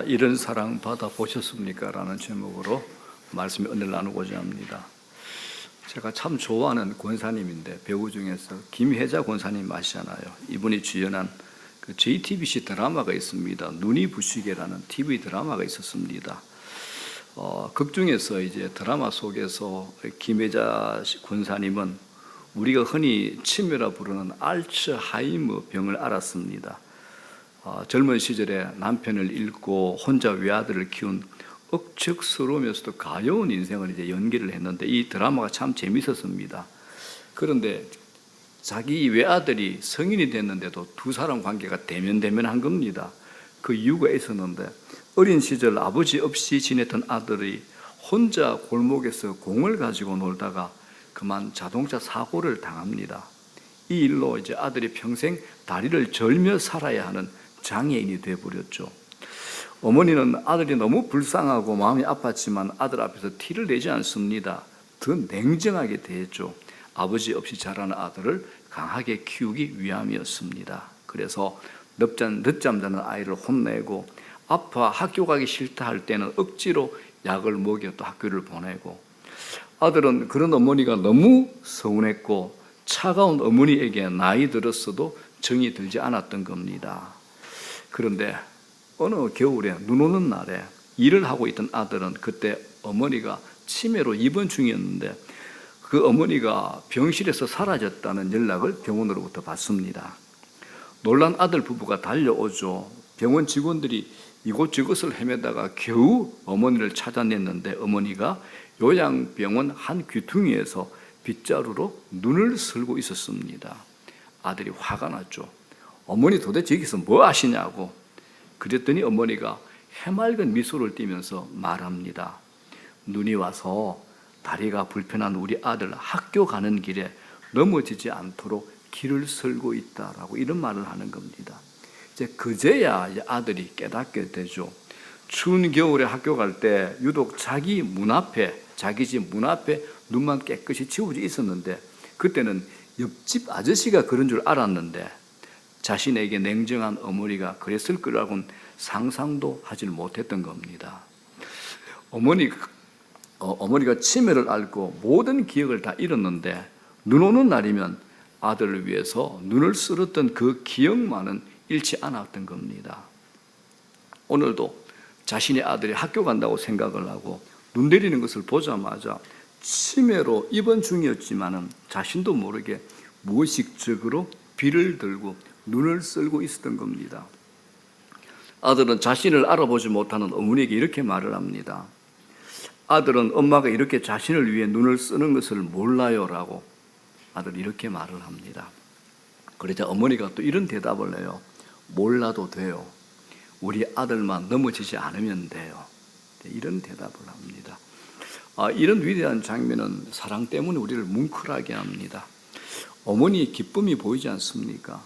이런 사랑 받아 보셨습니까? 라는 제목으로 말씀의 은혜를 나누고자 합니다. 제가 참 좋아하는 권사님인데, 배우 중에서 김혜자 권사님 아시잖아요. 이분이 주연한 그 JTBC 드라마가 있습니다. 눈이 부시게라는 TV 드라마가 있었습니다. 극 중에서 이제 드라마 속에서 김혜자 권사님은 우리가 흔히 치매라 부르는 알츠하이머 병을 앓았습니다. 젊은 시절에 남편을 잃고 혼자 외아들을 키운 억척스러우면서도 가여운 인생을 이제 연기를 했는데, 이 드라마가 참 재밌었습니다. 그런데 자기 외아들이 성인이 됐는데도 두 사람 관계가 대면대면한 겁니다. 그 이유가 있었는데, 어린 시절 아버지 없이 지냈던 아들이 혼자 골목에서 공을 가지고 놀다가 그만 자동차 사고를 당합니다. 이 일로 이제 아들이 평생 다리를 절며 살아야 하는 장애인이 되어버렸죠. 어머니는 아들이 너무 불쌍하고 마음이 아팠지만 아들 앞에서 티를 내지 않습니다. 더 냉정하게 대했죠. 아버지 없이 자라는 아들을 강하게 키우기 위함이었습니다. 그래서 늦잠 자는 아이를 혼내고, 아파 학교 가기 싫다 할 때는 억지로 약을 먹여 또 학교를 보내고, 아들은 그런 어머니가 너무 서운했고 차가운 어머니에게 나이 들었어도 정이 들지 않았던 겁니다. 그런데 어느 겨울에 눈 오는 날에 일을 하고 있던 아들은 그때 어머니가 치매로 입원 중이었는데, 그 어머니가 병실에서 사라졌다는 연락을 병원으로부터 받습니다. 놀란 아들 부부가 달려오죠. 병원 직원들이 이곳저곳을 헤매다가 겨우 어머니를 찾아냈는데, 어머니가 요양병원 한 귀퉁이에서 빗자루로 눈을 쓸고 있었습니다. 아들이 화가 났죠. 어머니 도대체 여기서 뭐 하시냐고. 그랬더니 어머니가 해맑은 미소를 띠면서 말합니다. 눈이 와서 다리가 불편한 우리 아들 학교 가는 길에 넘어지지 않도록 길을 설고 있다라고 이런 말을 하는 겁니다. 이제 그제야 아들이 깨닫게 되죠. 추운 겨울에 학교 갈 때 유독 자기 집 문 앞에 눈만 깨끗이 지워져 있었는데, 그때는 옆집 아저씨가 그런 줄 알았는데 자신에게 냉정한 어머니가 그랬을 거라고는 상상도 하지 못했던 겁니다. 어머니가 치매를 앓고 모든 기억을 다 잃었는데, 눈 오는 날이면 아들을 위해서 눈을 쓸었던 그 기억만은 잃지 않았던 겁니다. 오늘도 자신의 아들이 학교 간다고 생각을 하고 눈 내리는 것을 보자마자 치매로 입원 중이었지만은 자신도 모르게 무의식적으로 비를 들고 눈을 쓸고 있었던 겁니다. 아들은 자신을 알아보지 못하는 어머니에게 이렇게 말을 합니다. 아들은 엄마가 이렇게 자신을 위해 눈을 쓰는 것을 몰라요라고 아들이 이렇게 말을 합니다. 그러자 어머니가 또 이런 대답을 해요. 몰라도 돼요. 우리 아들만 넘어지지 않으면 돼요. 이런 대답을 합니다. 이런 위대한 장면은 사랑 때문에 우리를 뭉클하게 합니다. 어머니의 기쁨이 보이지 않습니까?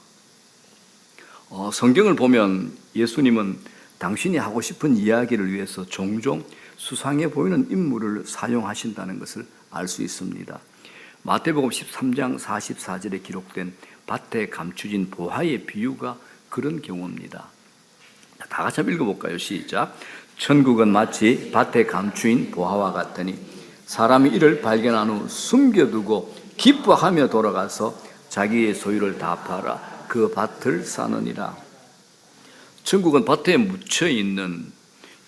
성경을 보면 예수님은 당신이 하고 싶은 이야기를 위해서 종종 수상해 보이는 인물을 사용하신다는 것을 알 수 있습니다. 마태복음 13장 44절에 기록된 밭에 감추진 보화의 비유가 그런 경우입니다. 다 같이 한번 읽어볼까요? 시작. 천국은 마치 밭에 감추인 보화와 같으니 사람이 이를 발견한 후 숨겨두고 기뻐하며 돌아가서 자기의 소유를 다 팔아 그 밭을 사느니라. 천국은 밭에 묻혀있는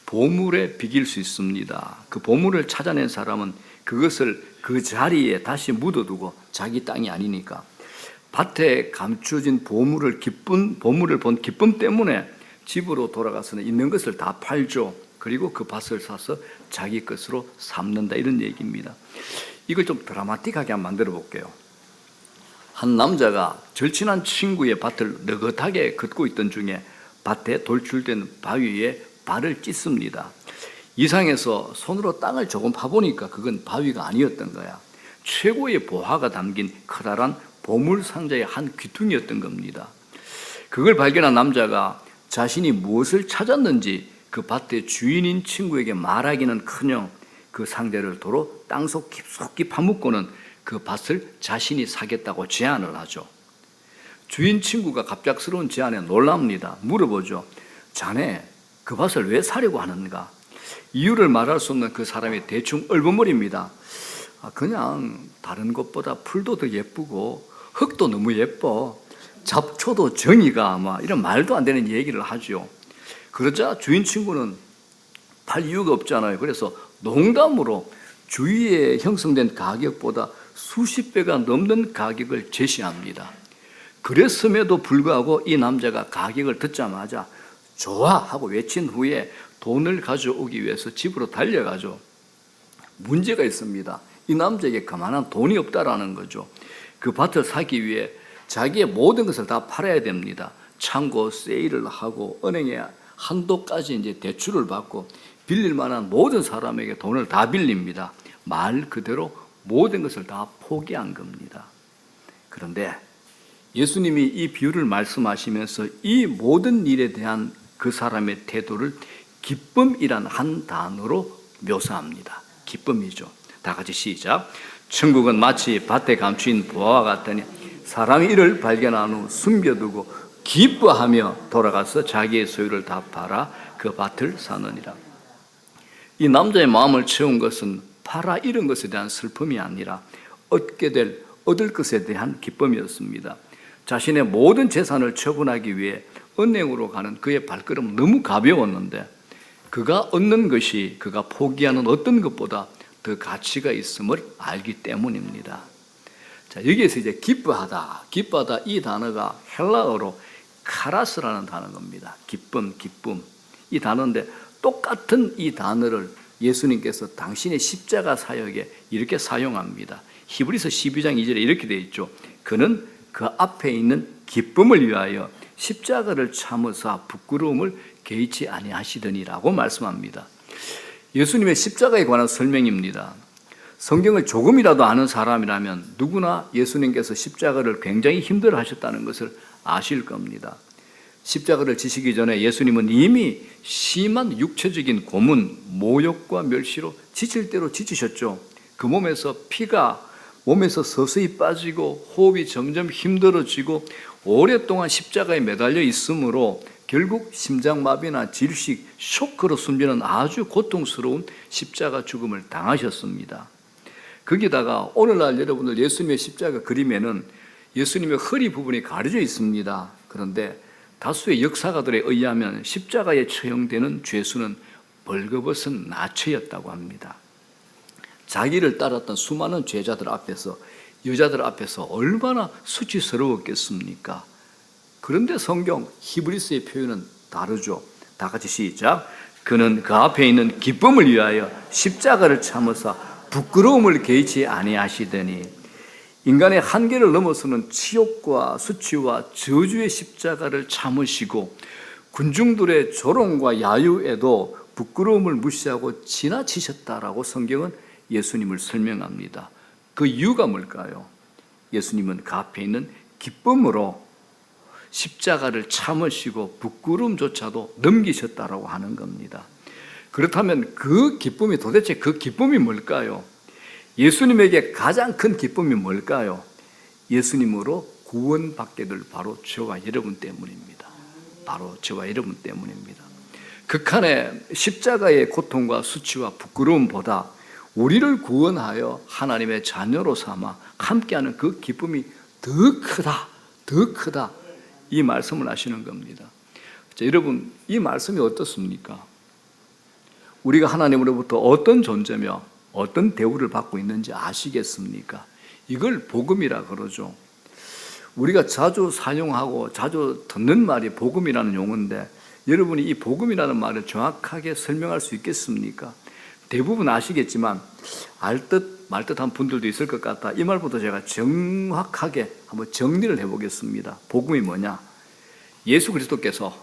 보물에 비길 수 있습니다. 그 보물을 찾아낸 사람은 그것을 그 자리에 다시 묻어두고, 자기 땅이 아니니까 밭에 감추어진 보물을 본 기쁨 때문에 집으로 돌아가서는 있는 것을 다 팔죠. 그리고 그 밭을 사서 자기 것으로 삼는다, 이런 얘기입니다. 이걸 좀 드라마틱하게 한번 만들어 볼게요. 한 남자가 절친한 친구의 밭을 느긋하게 걷고 있던 중에 밭에 돌출된 바위에 발을 찢습니다. 이상해서 손으로 땅을 조금 파보니까 그건 바위가 아니었던 거야. 최고의 보화가 담긴 커다란 보물 상자의 한 귀퉁이였던 겁니다. 그걸 발견한 남자가 자신이 무엇을 찾았는지 그 밭의 주인인 친구에게 말하기는커녕 그 상자를 도로 땅속 깊숙이 파묻고는 그 밭을 자신이 사겠다고 제안을 하죠. 주인 친구가 갑작스러운 제안에 놀랍니다. 물어보죠. 자네 그 밭을 왜 사려고 하는가? 이유를 말할 수 없는 그 사람이 대충 얼버무립니다. 그냥 다른 것보다 풀도 더 예쁘고 흙도 너무 예뻐, 잡초도 정이가 아마, 이런 말도 안 되는 얘기를 하죠. 그러자 주인 친구는 팔 이유가 없잖아요. 그래서 농담으로 주위에 형성된 가격보다 수십 배가 넘는 가격을 제시합니다. 그랬음에도 불구하고 이 남자가 가격을 듣자마자 좋아 하고 외친 후에 돈을 가져오기 위해서 집으로 달려가죠. 문제가 있습니다. 이 남자에게 그만한 돈이 없다라는 거죠. 그 밭을 사기 위해 자기의 모든 것을 다 팔아야 됩니다. 창고 세일을 하고 은행에 한도까지 이제 대출을 받고 빌릴 만한 모든 사람에게 돈을 다 빌립니다. 말 그대로 모든 것을 다 포기한 겁니다. 그런데 예수님이 이 비유를 말씀하시면서 이 모든 일에 대한 그 사람의 태도를 기쁨이란 한 단어로 묘사합니다. 기쁨이죠. 다 같이 시작. 천국은 마치 밭에 감추인 보화와 같더니 사람이 이를 발견한 후 숨겨두고 기뻐하며 돌아가서 자기의 소유를 다 팔아 그 밭을 사느니라. 이 남자의 마음을 채운 것은 팔아 잃은 것에 대한 슬픔이 아니라 얻을 것에 대한 기쁨이었습니다. 자신의 모든 재산을 처분하기 위해 은행으로 가는 그의 발걸음은 너무 가벼웠는데 그가 얻는 것이 그가 포기하는 어떤 것보다 더 가치가 있음을 알기 때문입니다. 자, 여기에서 이제 기뻐하다 이 단어가 헬라어로 카라스라는 단어입니다. 기쁨. 이 단어인데 똑같은 이 단어를 예수님께서 당신의 십자가 사역에 이렇게 사용합니다. 히브리서 12장 2절에 이렇게 되어 있죠. 그는 그 앞에 있는 기쁨을 위하여 십자가를 참으사 부끄러움을 개의치 아니하시더니라고 말씀합니다. 예수님의 십자가에 관한 설명입니다. 성경을 조금이라도 아는 사람이라면 누구나 예수님께서 십자가를 굉장히 힘들어 하셨다는 것을 아실 겁니다. 십자가를 지시기 전에 예수님은 이미 심한 육체적인 고문, 모욕과 멸시로 지칠 대로 지치셨죠. 그 몸에서 피가 몸에서 서서히 빠지고 호흡이 점점 힘들어지고 오랫동안 십자가에 매달려 있으므로 결국 심장마비나 질식, 쇼크로 숨지는 아주 고통스러운 십자가 죽음을 당하셨습니다. 거기다가 오늘날 여러분들 예수님의 십자가 그림에는 예수님의 허리 부분이 가려져 있습니다. 그런데 다수의 역사가들에 의하면 십자가에 처형되는 죄수는 벌거벗은 나체였다고 합니다. 자기를 따랐던 수많은 제자들 앞에서, 여자들 앞에서 얼마나 수치스러웠겠습니까? 그런데 성경 히브리서의 표현은 다르죠. 다 같이 시작. 그는 그 앞에 있는 기쁨을 위하여 십자가를 참으사 부끄러움을 개의치 아니하시더니, 인간의 한계를 넘어서는 치욕과 수치와 저주의 십자가를 참으시고 군중들의 조롱과 야유에도 부끄러움을 무시하고 지나치셨다라고 성경은 예수님을 설명합니다. 그 이유가 뭘까요? 예수님은 그 앞에 있는 기쁨으로 십자가를 참으시고 부끄러움조차도 넘기셨다라고 하는 겁니다. 그렇다면 그 기쁨이 도대체 그 기쁨이 뭘까요? 예수님에게 가장 큰 기쁨이 뭘까요? 예수님으로 구원받게 될 바로 저와 여러분 때문입니다. 바로 저와 여러분 때문입니다. 극한의 십자가의 고통과 수치와 부끄러움보다 우리를 구원하여 하나님의 자녀로 삼아 함께하는 그 기쁨이 더 크다 이 말씀을 하시는 겁니다. 자, 여러분 이 말씀이 어떻습니까? 우리가 하나님으로부터 어떤 존재며 어떤 대우를 받고 있는지 아시겠습니까? 이걸 복음이라 그러죠. 우리가 자주 사용하고 자주 듣는 말이 복음이라는 용어인데 여러분이 이 복음이라는 말을 정확하게 설명할 수 있겠습니까? 대부분 아시겠지만 알듯 말듯한 분들도 있을 것 같다. 이 말부터 제가 정확하게 한번 정리를 해보겠습니다. 복음이 뭐냐? 예수 그리스도께서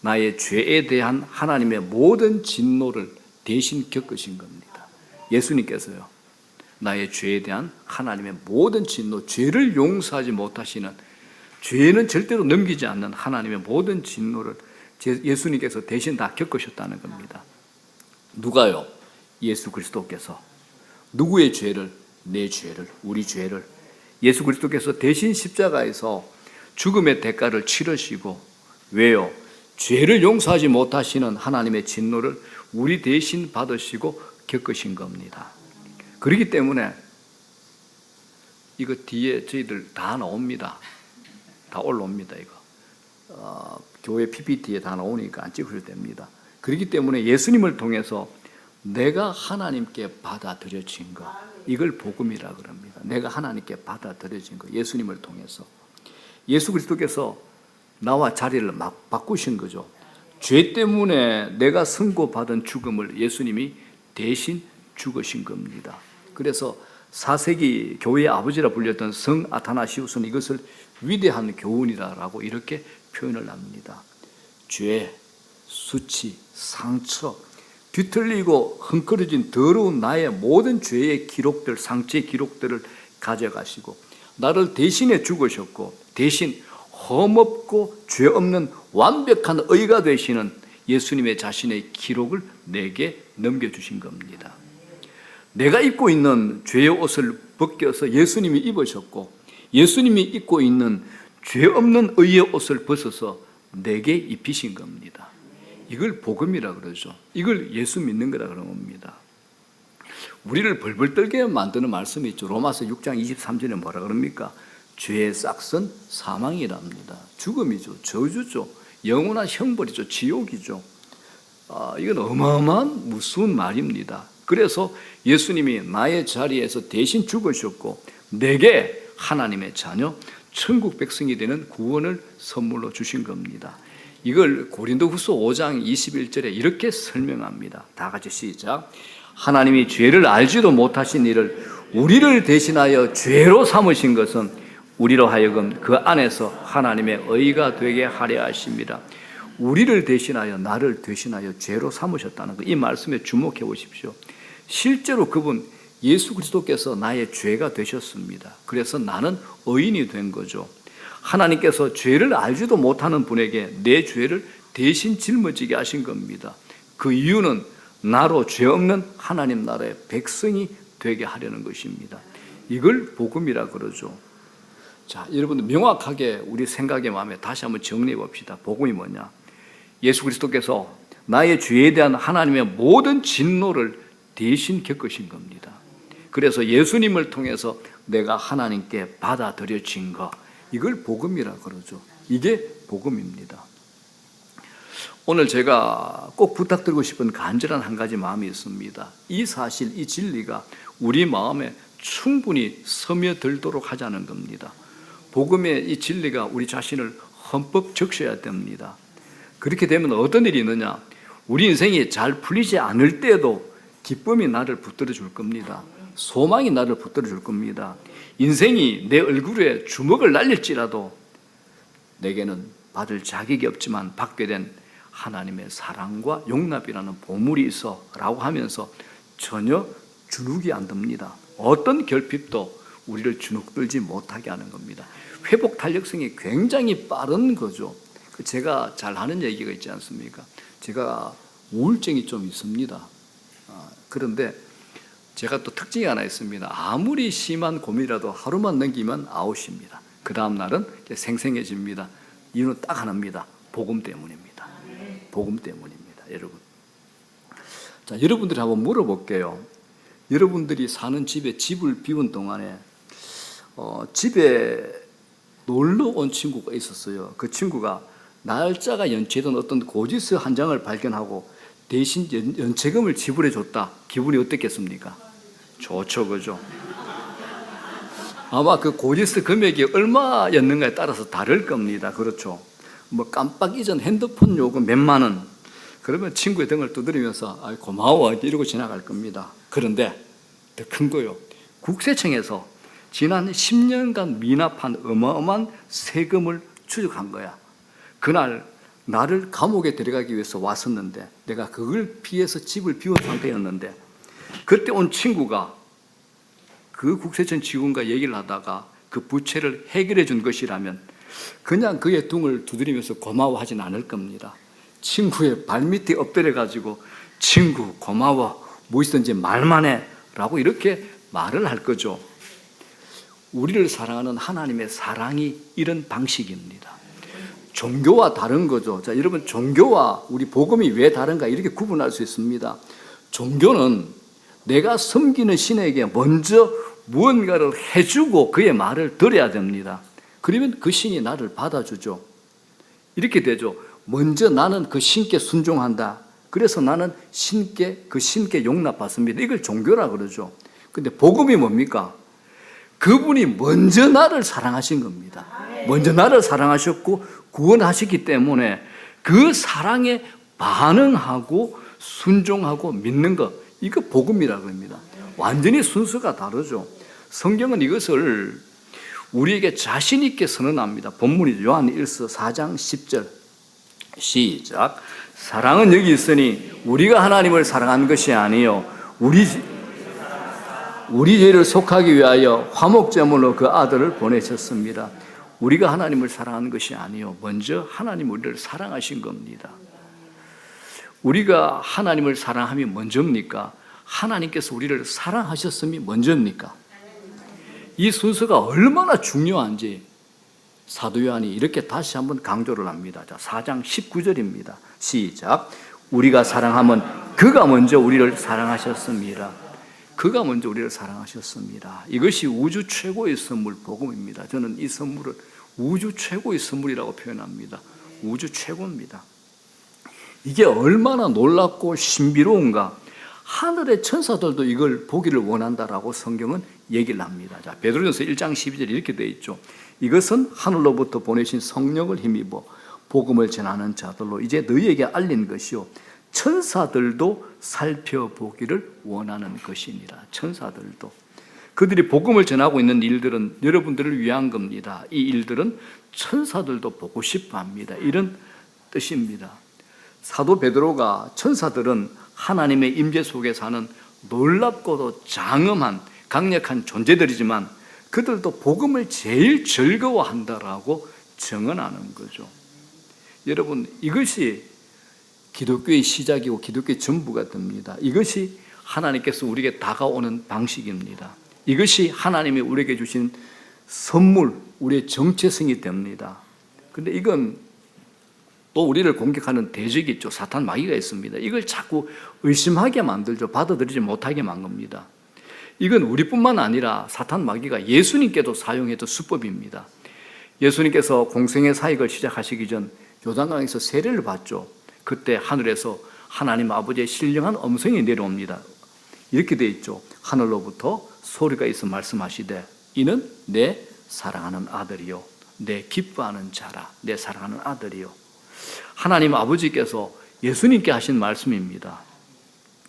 나의 죄에 대한 하나님의 모든 진노를 대신 겪으신 겁니다. 예수님께서요, 나의 죄에 대한 하나님의 모든 진노, 죄를 용서하지 못하시는, 죄는 절대로 넘기지 않는 하나님의 모든 진노를 예수님께서 대신 다 겪으셨다는 겁니다. 누가요? 예수 그리스도께서. 누구의 죄를? 내 죄를, 우리 죄를 예수 그리스도께서 대신 십자가에서 죽음의 대가를 치르시고, 왜요? 죄를 용서하지 못하시는 하나님의 진노를 우리 대신 받으시고 겪으신 겁니다. 그렇기 때문에 이거 뒤에 저희들 다 나옵니다. 다 올라옵니다. 이거 교회 PPT에 다 나오니까 안 찍으셔도 됩니다. 그렇기 때문에 예수님을 통해서 내가 하나님께 받아들여진 것, 이걸 복음이라 그럽니다. 내가 하나님께 받아들여진 것, 예수님을 통해서 예수 그리스도께서 나와 자리를 막 바꾸신 거죠. 죄 때문에 내가 선고받은 죽음을 예수님이 대신 죽으신 겁니다. 그래서 4세기 교회의 아버지라 불렸던 성 아타나시우스는 이것을 위대한 교훈이라고 이렇게 표현을 합니다. 죄, 수치, 상처, 뒤틀리고 헝클어진 더러운 나의 모든 죄의 기록들, 상처의 기록들을 가져가시고 나를 대신해 죽으셨고 대신 험없고 죄 없는 완벽한 의가 되시는 예수님의 자신의 기록을 내게 넘겨주신 겁니다. 내가 입고 있는 죄의 옷을 벗겨서 예수님이 입으셨고 예수님이 입고 있는 죄 없는 의의 옷을 벗어서 내게 입히신 겁니다. 이걸 복음이라 그러죠. 이걸 예수 믿는 거라 그런 겁니다. 우리를 벌벌 떨게 만드는 말씀이 있죠. 로마서 6장 23절에 뭐라 그럽니까? 죄의 싹은 사망이랍니다. 죽음이죠. 저주죠. 영원한 형벌이죠. 지옥이죠. 이건 어마어마한 무서운 말입니다. 그래서 예수님이 나의 자리에서 대신 죽으셨고 내게 하나님의 자녀, 천국 백성이 되는 구원을 선물로 주신 겁니다. 이걸 고린도후서 5장 21절에 이렇게 설명합니다. 다 같이 시작. 하나님이 죄를 알지도 못하신 이를 우리를 대신하여 죄로 삼으신 것은 우리로 하여금 그 안에서 하나님의 의가 되게 하려 하십니다. 우리를 대신하여, 나를 대신하여 죄로 삼으셨다는 거, 이 말씀에 주목해 보십시오. 실제로 그분 예수 그리스도께서 나의 죄가 되셨습니다. 그래서 나는 의인이 된 거죠. 하나님께서 죄를 알지도 못하는 분에게 내 죄를 대신 짊어지게 하신 겁니다. 그 이유는 나로 죄 없는 하나님 나라의 백성이 되게 하려는 것입니다. 이걸 복음이라 그러죠. 자, 여러분들 명확하게 우리 생각의 마음에 다시 한번 정리해 봅시다. 복음이 뭐냐? 예수 그리스도께서 나의 죄에 대한 하나님의 모든 진노를 대신 겪으신 겁니다. 그래서 예수님을 통해서 내가 하나님께 받아들여진 것, 이걸 복음이라 그러죠. 이게 복음입니다. 오늘 제가 꼭 부탁드리고 싶은 간절한 한 가지 마음이 있습니다. 이 사실, 이 진리가 우리 마음에 충분히 스며들도록 하자는 겁니다. 복음의 이 진리가 우리 자신을 흠뻑 적셔야 됩니다. 그렇게 되면 어떤 일이 있느냐? 우리 인생이 잘 풀리지 않을 때도 기쁨이 나를 붙들어 줄 겁니다. 소망이 나를 붙들어 줄 겁니다. 인생이 내 얼굴에 주먹을 날릴지라도 내게는 받을 자격이 없지만 받게 된 하나님의 사랑과 용납이라는 보물이 있어 라고 하면서 전혀 주눅이 안 듭니다. 어떤 결핍도 우리를 주눅들지 못하게 하는 겁니다. 회복 탄력성이 굉장히 빠른 거죠. 제가 잘 하는 얘기가 있지 않습니까? 제가 우울증이 좀 있습니다. 그런데 제가 또 특징이 하나 있습니다. 아무리 심한 고민이라도 하루만 넘기면 아웃입니다. 그 다음 날은 생생해집니다. 이유는 딱 하나입니다. 복음 때문입니다. 복음 때문입니다. 여러분. 자, 여러분들이 한번 물어볼게요. 여러분들이 사는 집에 집을 비운 동안에 집에 놀러 온 친구가 있었어요. 그 친구가 날짜가 연체된 어떤 고지서 한 장을 발견하고 대신 연체금을 지불해 줬다. 기분이 어떻겠습니까? 좋죠, 그죠? 아마 그 고지서 금액이 얼마였는가에 따라서 다를 겁니다. 그렇죠? 뭐 깜빡 잊은 핸드폰 요금 몇만 원, 그러면 친구의 등을 두드리면서 고마워 이러고 지나갈 겁니다. 그런데 더 큰 거요. 국세청에서 지난 10년간 미납한 어마어마한 세금을 추적한 거야. 그날 나를 감옥에 들어가기 위해서 왔었는데 내가 그걸 피해서 집을 비운 상태였는데 그때 온 친구가 그 국세청 직원과 얘기를 하다가 그 부채를 해결해 준 것이라면 그냥 그의 등을 두드리면서 고마워하진 않을 겁니다. 친구의 발밑에 엎드려 가지고 친구 고마워, 무엇이든지 말만 해 라고 이렇게 말을 할 거죠. 우리를 사랑하는 하나님의 사랑이 이런 방식입니다. 종교와 다른 거죠. 자, 여러분, 종교와 우리 복음이 왜 다른가 이렇게 구분할 수 있습니다. 종교는 내가 섬기는 신에게 먼저 무언가를 해주고 그의 말을 들어야 됩니다. 그러면 그 신이 나를 받아주죠. 이렇게 되죠. 먼저 나는 그 신께 순종한다. 그래서 나는 그 신께 용납받습니다. 이걸 종교라 그러죠. 근데 복음이 뭡니까? 그분이 먼저 나를 사랑하신 겁니다. 먼저 나를 사랑하셨고 구원하셨기 때문에 그 사랑에 반응하고 순종하고 믿는 것, 이거 복음이라고 합니다. 완전히 순서가 다르죠. 성경은 이것을 우리에게 자신 있게 선언합니다. 본문이죠. 요한 1서 4장 10절 시작. 사랑은 여기 있으니 우리가 하나님을 사랑한 것이 아니요 우리 죄를 속하기 위하여 화목제물로 그 아들을 보내셨습니다. 우리가 하나님을 사랑한 것이 아니요 먼저 하나님 우리를 사랑하신 겁니다. 우리가 하나님을 사랑함이 먼저입니까? 하나님께서 우리를 사랑하셨음이 먼저입니까? 이 순서가 얼마나 중요한지 사도 요한이 이렇게 다시 한번 강조를 합니다. 자, 4장 19절입니다. 시작. 우리가 사랑하면 그가 먼저 우리를 사랑하셨습니다. 그가 먼저 우리를 사랑하셨습니다. 이것이 우주 최고의 선물 복음입니다. 저는 이 선물을 우주 최고의 선물이라고 표현합니다. 우주 최고입니다. 이게 얼마나 놀랍고 신비로운가. 하늘의 천사들도 이걸 보기를 원한다라고 성경은 얘기를 합니다. 자, 베드로전서 1장 12절 이렇게 되어 있죠. 이것은 하늘로부터 보내신 성령을 힘입어 복음을 전하는 자들로 이제 너희에게 알린 것이요 천사들도 살펴보기를 원하는 것이니라. 천사들도. 그들이 복음을 전하고 있는 일들은 여러분들을 위한 겁니다. 이 일들은 천사들도 보고 싶어 합니다. 이런 뜻입니다. 사도 베드로가 천사들은 하나님의 임재 속에 사는 놀랍고도 장엄한 강력한 존재들이지만 그들도 복음을 제일 즐거워한다라고 증언하는 거죠. 여러분, 이것이 기독교의 시작이고 기독교의 전부가 됩니다. 이것이 하나님께서 우리에게 다가오는 방식입니다. 이것이 하나님이 우리에게 주신 선물, 우리의 정체성이 됩니다. 그런데 이건 또 우리를 공격하는 대적이 있죠. 사탄 마귀가 있습니다. 이걸 자꾸 의심하게 만들죠. 받아들이지 못하게 만듭니다. 이건 우리뿐만 아니라 사탄 마귀가 예수님께도 사용했던 수법입니다. 예수님께서 공생의 사역을 시작하시기 전 요단강에서 세례를 받죠. 그때 하늘에서 하나님 아버지의 신령한 음성이 내려옵니다. 이렇게 되어 있죠. 하늘로부터 소리가 있어 말씀하시되 이는 내 사랑하는 아들이요 내 기뻐하는 자라. 내 사랑하는 아들이요. 하나님 아버지께서 예수님께 하신 말씀입니다.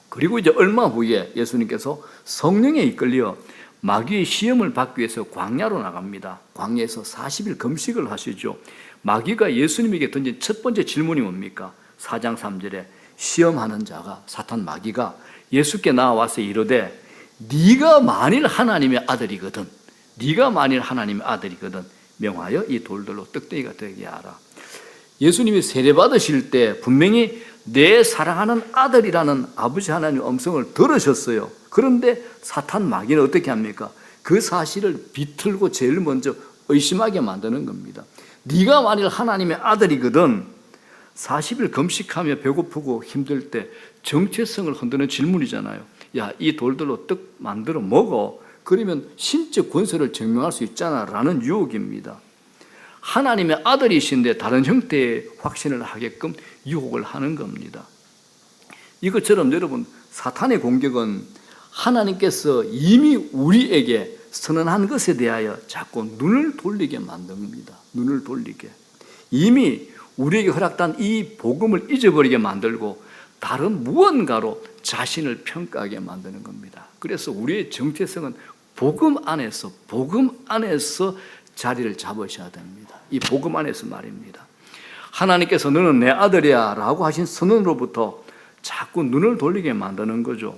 그리고 이제 얼마 후에 예수님께서 성령에 이끌려 마귀의 시험을 받기 위해서 광야로 나갑니다. 광야에서 40일 금식을 하시죠. 마귀가 예수님에게 던진 첫 번째 질문이 뭡니까? 4장 3절에 시험하는 자가 사탄 마귀가 예수께 나와서 이르되 네가 만일 하나님의 아들이거든 명하여 이 돌들로 떡대기가 되게 하라. 예수님이 세례받으실 때 분명히 내 사랑하는 아들이라는 아버지 하나님의 음성을 들으셨어요. 그런데 사탄 마귀는 어떻게 합니까? 그 사실을 비틀고 제일 먼저 의심하게 만드는 겁니다. 네가 만일 하나님의 아들이거든 40일 금식하며 배고프고 힘들 때 정체성을 흔드는 질문이잖아요. 야, 이 돌들로 떡 만들어 먹어. 그러면 신적 권세를 증명할 수 있잖아 라는 유혹입니다. 하나님의 아들이신데 다른 형태의 확신을 하게끔 유혹을 하는 겁니다. 이것처럼 여러분, 사탄의 공격은 하나님께서 이미 우리에게 선언한 것에 대하여 자꾸 눈을 돌리게 만듭니다. 눈을 돌리게. 이미 우리에게 허락된 이 복음을 잊어버리게 만들고 다른 무언가로 자신을 평가하게 만드는 겁니다. 그래서 우리의 정체성은 복음 안에서 자리를 잡으셔야 됩니다. 이 복음 안에서 말입니다. 하나님께서 너는 내 아들이야 라고 하신 선언으로부터 자꾸 눈을 돌리게 만드는 거죠.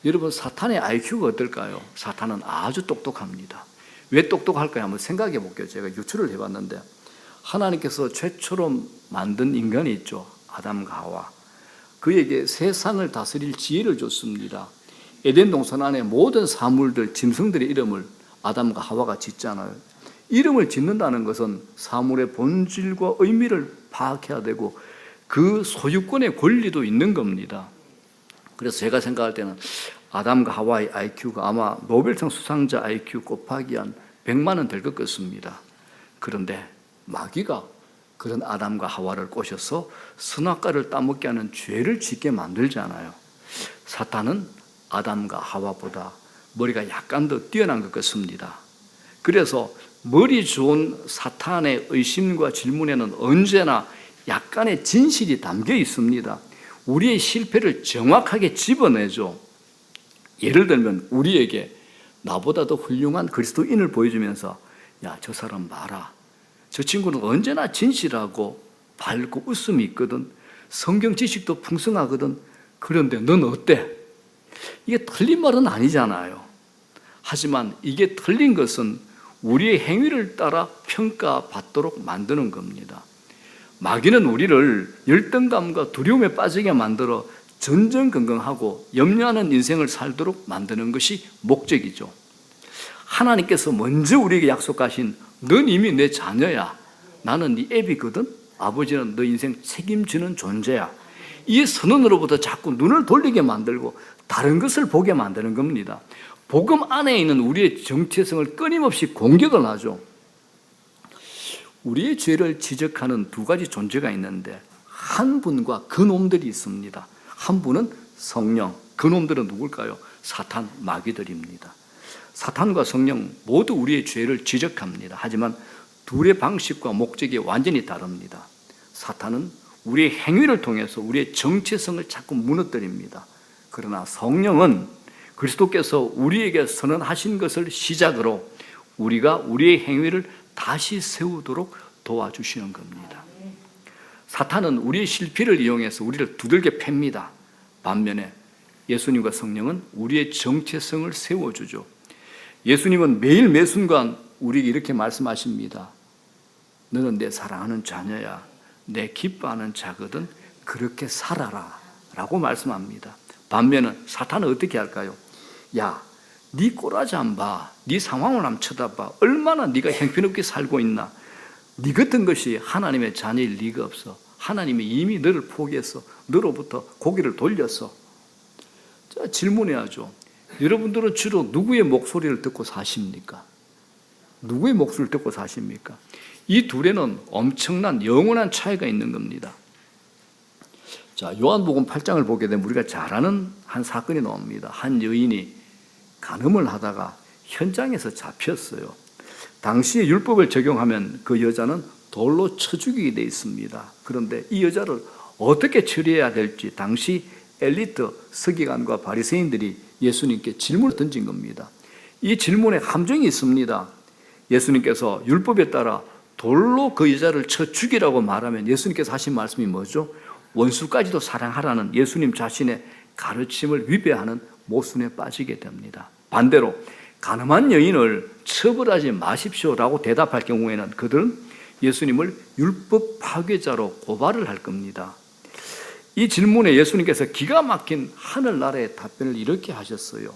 여러분, 사탄의 IQ가 어떨까요? 사탄은 아주 똑똑합니다. 왜 똑똑할까요? 한번 생각해 볼게요. 제가 유추를 해봤는데 하나님께서 최초로 만든 인간이 있죠. 아담과 하와. 그에게 세상을 다스릴 지혜를 줬습니다. 에덴 동산 안에 모든 사물들, 짐승들의 이름을 아담과 하와가 짓잖아요. 이름을 짓는다는 것은 사물의 본질과 의미를 파악해야 되고 그 소유권의 권리도 있는 겁니다. 그래서 제가 생각할 때는 아담과 하와의 IQ가 아마 노벨상 수상자 IQ 곱하기 한 100만 원 될 것 같습니다. 그런데 마귀가 그런 아담과 하와를 꼬셔서 선악과를 따먹게 하는 죄를 짓게 만들잖아요. 사탄은 아담과 하와보다 머리가 약간 더 뛰어난 것 같습니다. 그래서 머리 좋은 사탄의 의심과 질문에는 언제나 약간의 진실이 담겨 있습니다. 우리의 실패를 정확하게 집어내죠. 예를 들면 우리에게 나보다 더 훌륭한 그리스도인을 보여주면서 야, 저 사람 봐라. 저 친구는 언제나 진실하고 밝고 웃음이 있거든. 성경 지식도 풍성하거든. 그런데 넌 어때? 이게 틀린 말은 아니잖아요. 하지만 이게 틀린 것은 우리의 행위를 따라 평가받도록 만드는 겁니다. 마귀는 우리를 열등감과 두려움에 빠지게 만들어 전전긍긍하고 염려하는 인생을 살도록 만드는 것이 목적이죠. 하나님께서 먼저 우리에게 약속하신 넌 이미 내 자녀야. 나는 네 애비거든. 아버지는 너 인생 책임지는 존재야. 이 선언으로부터 자꾸 눈을 돌리게 만들고 다른 것을 보게 만드는 겁니다. 복음 안에 있는 우리의 정체성을 끊임없이 공격을 하죠. 우리의 죄를 지적하는 두 가지 존재가 있는데 한 분과 그놈들이 있습니다. 한 분은 성령, 그놈들은 누굴까요? 사탄, 마귀들입니다. 사탄과 성령 모두 우리의 죄를 지적합니다. 하지만 둘의 방식과 목적이 완전히 다릅니다. 사탄은 우리의 행위를 통해서 우리의 정체성을 자꾸 무너뜨립니다. 그러나 성령은 그리스도께서 우리에게 선언하신 것을 시작으로 우리가 우리의 행위를 다시 세우도록 도와주시는 겁니다. 사탄은 우리의 실패를 이용해서 우리를 두들겨 팹니다. 반면에 예수님과 성령은 우리의 정체성을 세워주죠. 예수님은 매일 매순간 우리에게 이렇게 말씀하십니다. 너는 내 사랑하는 자녀야. 내 기뻐하는 자거든. 그렇게 살아라 라고 말씀합니다. 반면에 사탄은 어떻게 할까요? 야, 네 꼬라지 안 봐. 네 상황을 한번 쳐다봐. 얼마나 네가 형편없게 살고 있나. 네 같은 것이 하나님의 자녀일 리가 없어. 하나님이 이미 너를 포기해서 너로부터 고개를 돌렸어. 자, 질문해야죠. 여러분들은 주로 누구의 목소리를 듣고 사십니까? 누구의 목소리를 듣고 사십니까? 이 둘에는 엄청난 영원한 차이가 있는 겁니다. 자, 요한복음 8장을 보게 되면 우리가 잘 아는 한 사건이 나옵니다. 한 여인이 간음을 하다가 현장에서 잡혔어요. 당시에 율법을 적용하면 그 여자는 돌로 쳐 죽이게 돼 있습니다. 그런데 이 여자를 어떻게 처리해야 될지 당시 엘리트 서기관과 바리새인들이 예수님께 질문을 던진 겁니다. 이 질문에 함정이 있습니다. 예수님께서 율법에 따라 돌로 그 여자를 쳐 죽이라고 말하면 예수님께서 하신 말씀이 뭐죠? 원수까지도 사랑하라는 예수님 자신의 가르침을 위배하는 모순에 빠지게 됩니다. 반대로 간음한 여인을 처벌하지 마십시오라고 대답할 경우에는 그들은 예수님을 율법 파괴자로 고발을 할 겁니다. 이 질문에 예수님께서 기가 막힌 하늘나라의 답변을 이렇게 하셨어요.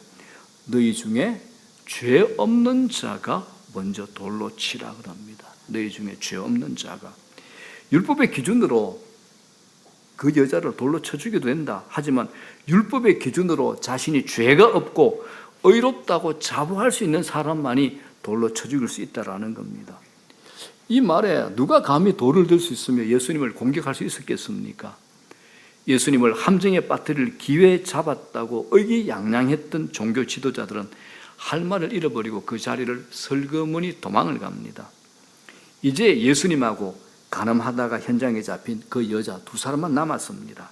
너희 중에 죄 없는 자가 먼저 돌로 치라 그럽니다. 너희 중에 죄 없는 자가. 율법의 기준으로 그 여자를 돌로 쳐 죽여도 된다. 하지만 율법의 기준으로 자신이 죄가 없고 의롭다고 자부할 수 있는 사람만이 돌로 쳐 죽일 수 있다라는 겁니다. 이 말에 누가 감히 돌을 들 수 있으며 예수님을 공격할 수 있었겠습니까? 예수님을 함정에 빠뜨릴 기회에 잡았다고 의기양양했던 종교 지도자들은 할 말을 잃어버리고 그 자리를 슬그머니 도망을 갑니다. 이제 예수님하고 간음하다가 현장에 잡힌 그 여자 두 사람만 남았습니다.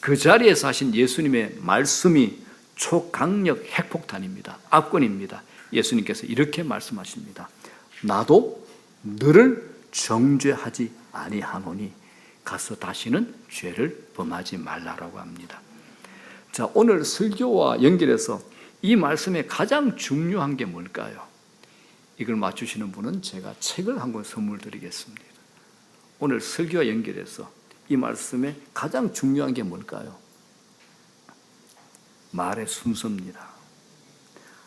그 자리에서 하신 예수님의 말씀이 초강력 핵폭탄입니다. 압권입니다. 예수님께서 이렇게 말씀하십니다. 나도 너를 정죄하지 아니하노니 가서 다시는 죄를 범하지 말라라고 합니다. 자, 오늘 설교와 연결해서 이 말씀에 가장 중요한 게 뭘까요? 이걸 맞추시는 분은 제가 책을 한 권 선물 드리겠습니다. 오늘 설교와 연결해서 이 말씀에 가장 중요한 게 뭘까요? 말의 순서입니다.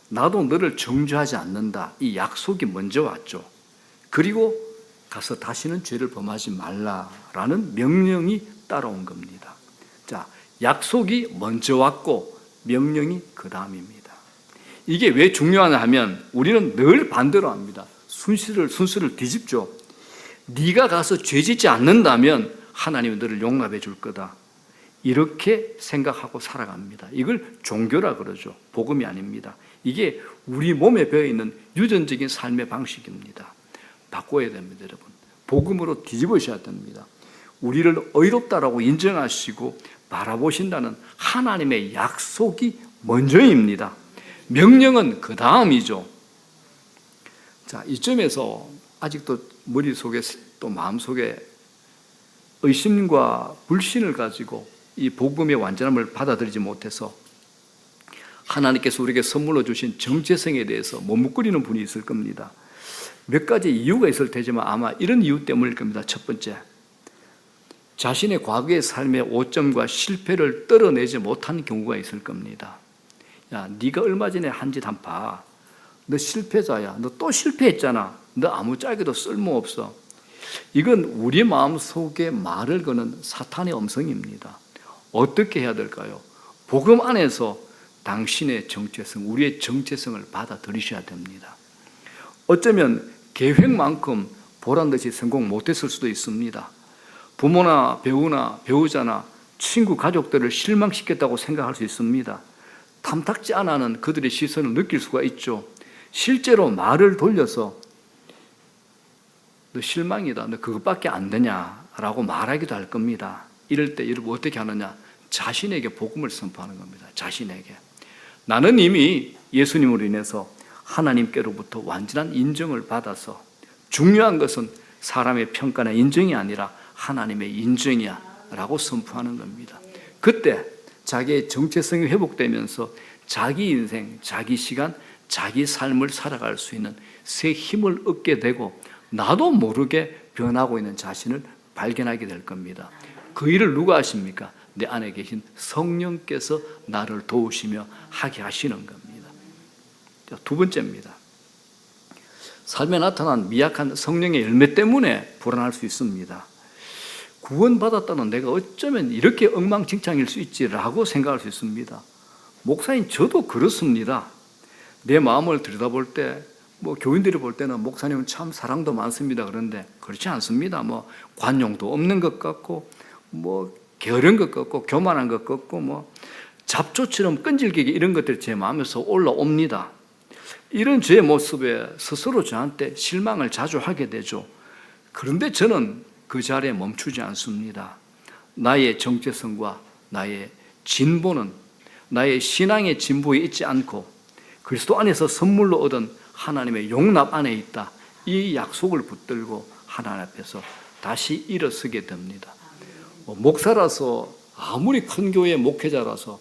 나도 너를 정죄하지 않는다. 이 약속이 먼저 왔죠. 그리고 가서 다시는 죄를 범하지 말라라는 명령이 따라온 겁니다. 자, 약속이 먼저 왔고 명령이 그 다음입니다. 이게 왜 중요하냐 하면 우리는 늘 반대로 합니다. 순서를 뒤집죠. 네가 가서 죄 짓지 않는다면 하나님은 너를 용납해 줄 거다. 이렇게 생각하고 살아갑니다. 이걸 종교라 그러죠. 복음이 아닙니다. 이게 우리 몸에 배어있는 유전적인 삶의 방식입니다. 바꿔야 됩니다, 여러분. 복음으로 뒤집으셔야 됩니다. 우리를 의롭다라고 인정하시고 바라보신다는 하나님의 약속이 먼저입니다. 명령은 그 다음이죠. 자, 이점에서 아직도 머릿속에 또 마음속에 의심과 불신을 가지고 이 복음의 완전함을 받아들이지 못해서 하나님께서 우리에게 선물로 주신 정체성에 대해서 머뭇거리는 분이 있을 겁니다. 몇 가지 이유가 있을 테지만 아마 이런 이유 때문일 겁니다. 첫 번째, 자신의 과거의 삶의 오점과 실패를 떨어내지 못한 경우가 있을 겁니다. 야, 네가 얼마 전에 한 짓 한번 봐. 너 실패자야. 너 또 실패했잖아. 너 아무짝에도 쓸모없어. 이건 우리 마음속에 말을 거는 사탄의 음성입니다. 어떻게 해야 될까요? 복음 안에서 당신의 정체성, 우리의 정체성을 받아들이셔야 됩니다. 어쩌면 계획만큼 보란듯이 성공 못했을 수도 있습니다. 부모나 배우나 배우자나 친구, 가족들을 실망시켰다고 생각할 수 있습니다. 탐탁지 않아 하는 그들의 시선을 느낄 수가 있죠. 실제로 말을 돌려서 너 실망이다, 너 그것밖에 안 되냐라고 말하기도 할 겁니다. 이럴 때 여러분 어떻게 하느냐? 자신에게 복음을 선포하는 겁니다. 자신에게. 나는 이미 예수님으로 인해서 하나님께로부터 완전한 인정을 받아서 중요한 것은 사람의 평가나 인정이 아니라 하나님의 인정이야 라고 선포하는 겁니다. 그때 자기의 정체성이 회복되면서 자기 인생, 자기 시간, 자기 삶을 살아갈 수 있는 새 힘을 얻게 되고 나도 모르게 변하고 있는 자신을 발견하게 될 겁니다. 그 일을 누가 하십니까? 내 안에 계신 성령께서 나를 도우시며 하게 하시는 겁니다. 두 번째입니다. 삶에 나타난 미약한 성령의 열매 때문에 불안할 수 있습니다. 구원받았다는 내가 어쩌면 이렇게 엉망진창일 수 있지라고 생각할 수 있습니다. 목사님, 저도 그렇습니다. 내 마음을 들여다볼 때, 교인들이 볼 때는 목사님은 참 사랑도 많습니다. 그런데 그렇지 않습니다. 관용도 없는 것 같고, 게으른 것 같고, 교만한 것 같고, 잡초처럼 끈질기게 이런 것들이 제 마음에서 올라옵니다. 이런 제 모습에 스스로 저한테 실망을 자주 하게 되죠. 그런데 저는 그 자리에 멈추지 않습니다. 나의 정체성과 나의 진보는 나의 신앙의 진보에 있지 않고 그리스도 안에서 선물로 얻은 하나님의 용납 안에 있다. 이 약속을 붙들고 하나님 앞에서 다시 일어서게 됩니다. 목사라서 아무리 큰 교회 목회자라서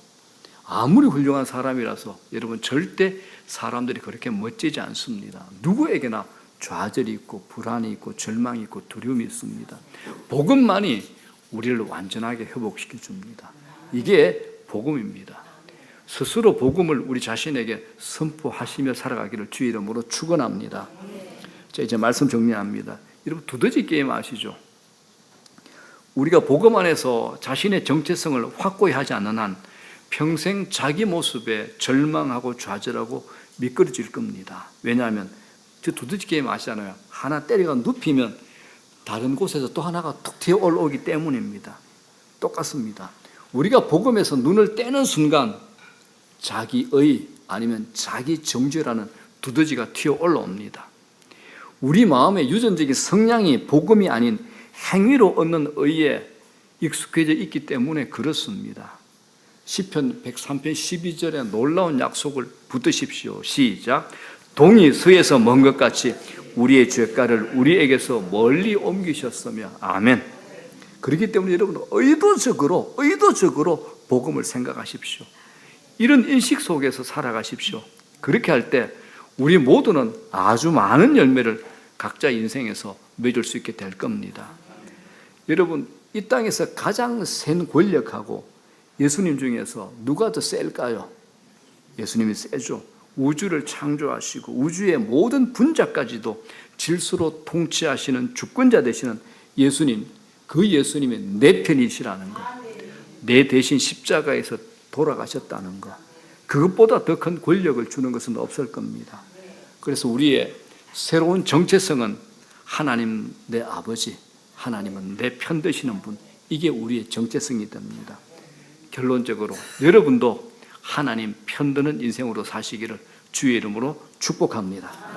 아무리 훌륭한 사람이라서 여러분 절대 사람들이 그렇게 멋지지 않습니다. 누구에게나 좌절이 있고 불안이 있고 절망이 있고 두려움이 있습니다. 복음만이 우리를 완전하게 회복시켜 줍니다. 이게 복음입니다. 스스로 복음을 우리 자신에게 선포하시며 살아가기를 주의 이름으로 축원합니다. 자, 이제 말씀 정리합니다. 여러분 두더지 게임 아시죠? 우리가 복음 안에서 자신의 정체성을 확고히 하지 않는 한 평생 자기 모습에 절망하고 좌절하고 미끄러질 겁니다. 왜냐하면 저 두더지 게임 아시잖아요. 하나 때리가 눕히면 다른 곳에서 또 하나가 툭 튀어 올라오기 때문입니다. 똑같습니다. 우리가 복음에서 눈을 떼는 순간 자기의 아니면 자기 정죄라는 두더지가 튀어 올라옵니다. 우리 마음의 유전적인 성향이 복음이 아닌 행위로 얻는 의에 익숙해져 있기 때문에 그렇습니다. 시편 103편 12절에 놀라운 약속을 붙드십시오. 시작. 동이 서에서 먼 것 같이 우리의 죄가를 우리에게서 멀리 옮기셨으며 아멘. 그렇기 때문에 여러분 의도적으로 복음을 생각하십시오. 이런 인식 속에서 살아가십시오. 그렇게 할 때 우리 모두는 아주 많은 열매를 각자 인생에서 맺을 수 있게 될 겁니다. 여러분 이 땅에서 가장 센 권력하고 예수님 중에서 누가 더 셀까요? 예수님이 세죠. 우주를 창조하시고 우주의 모든 분자까지도 질서로 통치하시는 주권자 되시는 예수님, 그 예수님의 내 편이시라는 것, 내 대신 십자가에서 돌아가셨다는 것, 그것보다 더 큰 권력을 주는 것은 없을 겁니다. 그래서 우리의 새로운 정체성은 하나님 내 아버지, 하나님은 내 편 드시는 분, 이게 우리의 정체성이 됩니다. 결론적으로 여러분도 하나님 편드는 인생으로 사시기를 주의 이름으로 축복합니다.